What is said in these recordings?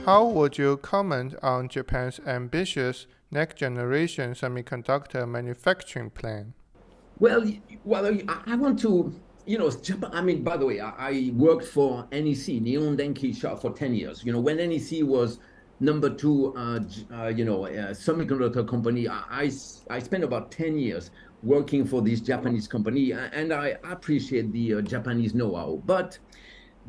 How would you comment on Japan's ambitious next-generation semiconductor manufacturing plan? I want to, Japan. I mean, by the way, I worked for NEC, Nihon Denki for 10 years. When NEC was number two, semiconductor company, I spent about 10 years working for this Japanese company, and I appreciate the Japanese know-how. But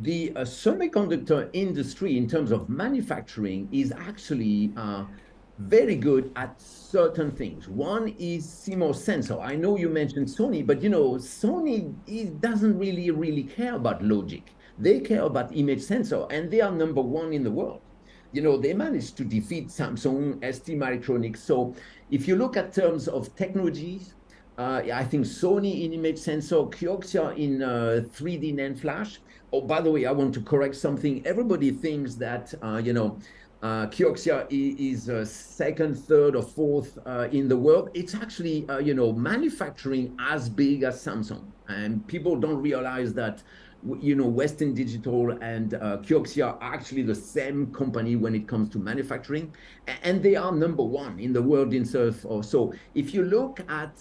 the semiconductor industry, in terms of manufacturing, is actually very good at certain things. One is CMOS sensor. I know you mentioned Sony, but Sony doesn't really care about logic. They care about image sensor, and they are number one in the world. They managed to defeat Samsung, ST Microelectronics. So if you look at terms of technologies, I think Sony in image sensor, Kioxia in 3D NAND flash. Oh, by the way, I want to correct something. Everybody thinks that Kioxia is second, third, or fourth in the world. It's actually manufacturing as big as Samsung, and people don't realize that Western Digital and Kioxia are actually the same company when it comes to manufacturing, and they are number one in the world in surf. So if you look at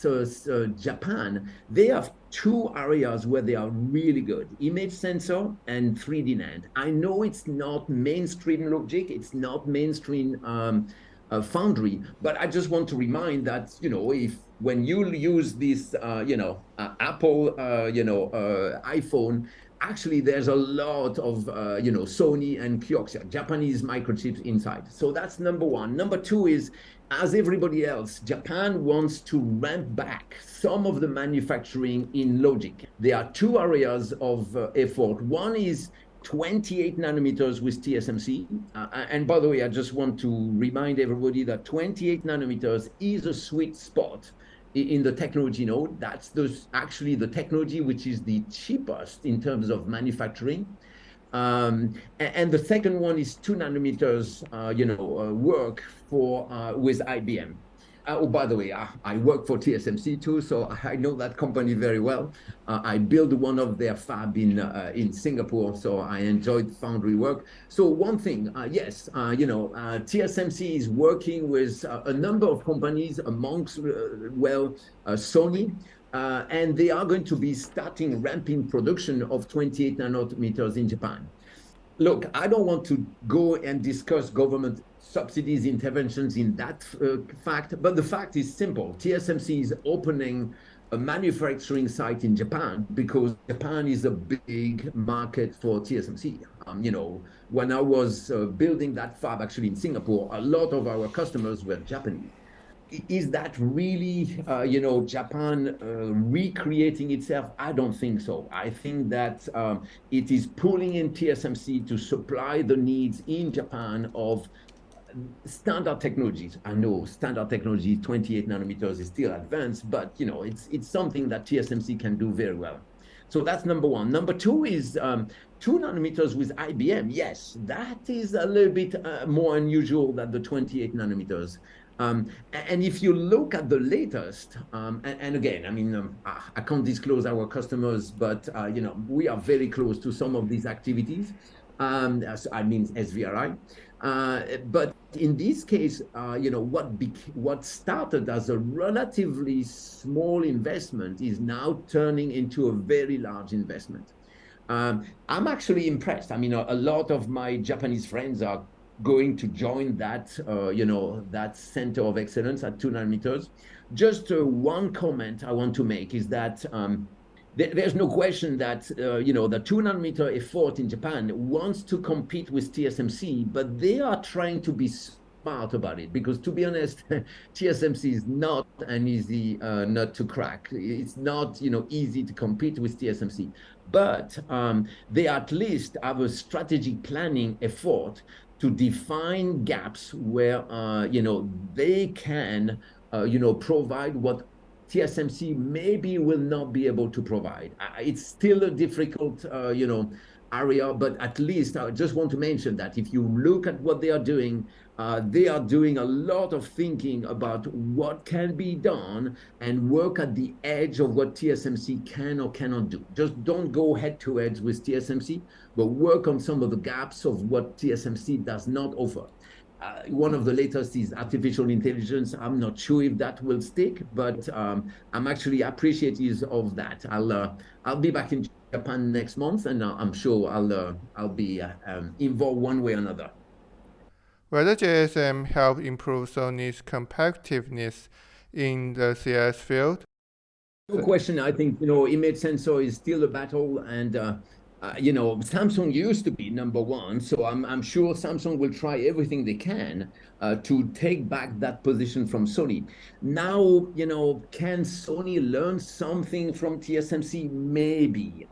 Japan, they have two areas where they are really good: image sensor and 3D NAND. I know it's not mainstream logic, it's not mainstream foundry, but I just want to remind that if when you use this Apple iPhone, actually there's a lot of Sony and Kioxia, Japanese microchips inside. So that's number one. Number two is, as everybody else, Japan wants to ramp back some of the manufacturing in logic. There are two areas of effort. One is 28 nanometers with TSMC. And by the way, I just want to remind everybody that 28 nanometers is a sweet spot in the technology node. That's actually the technology which is the cheapest in terms of manufacturing. And the second one is 2 nanometers, work with IBM. Oh, by the way, I work for TSMC too, so I know that company very well. I built one of their fab in Singapore, so I enjoyed foundry work. So one thing, yes, TSMC is working with a number of companies, amongst Sony, and they are going to be starting ramping production of 28 nanometers in Japan. Look, I don't want to go and discuss government subsidies, interventions in that fact, but the fact is simple. TSMC is opening a manufacturing site in Japan because Japan is a big market for TSMC. When I was building that fab actually in Singapore, a lot of our customers were Japanese. Is that really, Japan recreating itself? I don't think so. I think that it is pulling in TSMC to supply the needs in Japan of standard technologies. I know standard technology, 28 nanometers is still advanced, but it's something that TSMC can do very well. So that's number one. Number two is 2 nanometers with IBM. Yes, that is a little bit more unusual than the 28 nanometers. And if you look at the latest, and again, I mean, I can't disclose our customers, but we are very close to some of these activities. I mean SVRI. But in this case, what started as a relatively small investment is now turning into a very large investment. I'm actually impressed. I mean, a lot of my Japanese friends are going to join that, that center of excellence at 2 nanometers. Just one comment I want to make is that there's no question that the 2 nanometer effort in Japan wants to compete with TSMC, but they are trying to be smart about it, because to be honest, TSMC is not an easy nut to crack. It's not easy to compete with TSMC, but they at least have a strategic planning effort to define gaps where they can provide what TSMC maybe will not be able to provide. It's still a difficult area, but at least I just want to mention that if you look at what they are doing a lot of thinking about what can be done and work at the edge of what TSMC can or cannot do. Just don't go head to head with TSMC, but work on some of the gaps of what TSMC does not offer. One of the latest is artificial intelligence. I'm not sure if that will stick, but I'm actually appreciative of that. I'll be back in Japan next month, and I'm sure I'll be involved one way or another. Whether JSM helped improve Sony's competitiveness in the CIS field? No question. I think image sensor is still a battle, and Samsung used to be number one, so I'm sure Samsung will try everything they can to take back that position from Sony. Now, can Sony learn something from TSMC? Maybe.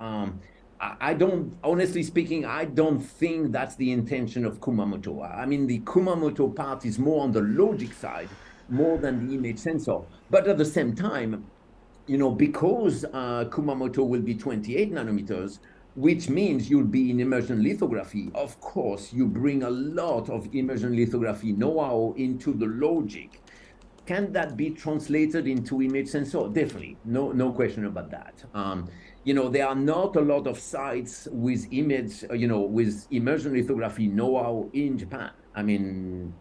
I don't, honestly speaking, I don't think that's the intention of Kumamoto. I mean, the Kumamoto part is more on the logic side, more than the image sensor. But at the same time, because Kumamoto will be 28 nanometers, which means you'll be in immersion lithography. Of course, you bring a lot of immersion lithography know-how into the logic. Can that be translated into image sensor? Definitely, no question about that. There are not a lot of sites with with immersion lithography know-how in Japan. I mean,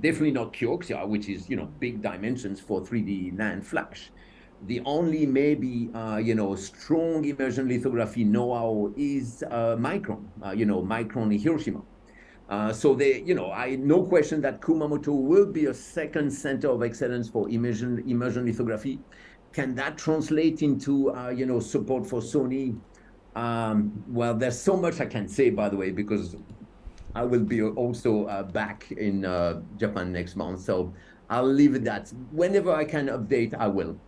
definitely not Kioxia, which is, big dimensions for 3D NAND flash. The only maybe, strong immersion lithography know-how is Micron, Micron in Hiroshima. So no question that Kumamoto will be a second center of excellence for immersion lithography. Can that translate into, support for Sony? Well, there's so much I can say, by the way, because I will be also back in Japan next month. So I'll leave it that. Whenever I can update, I will.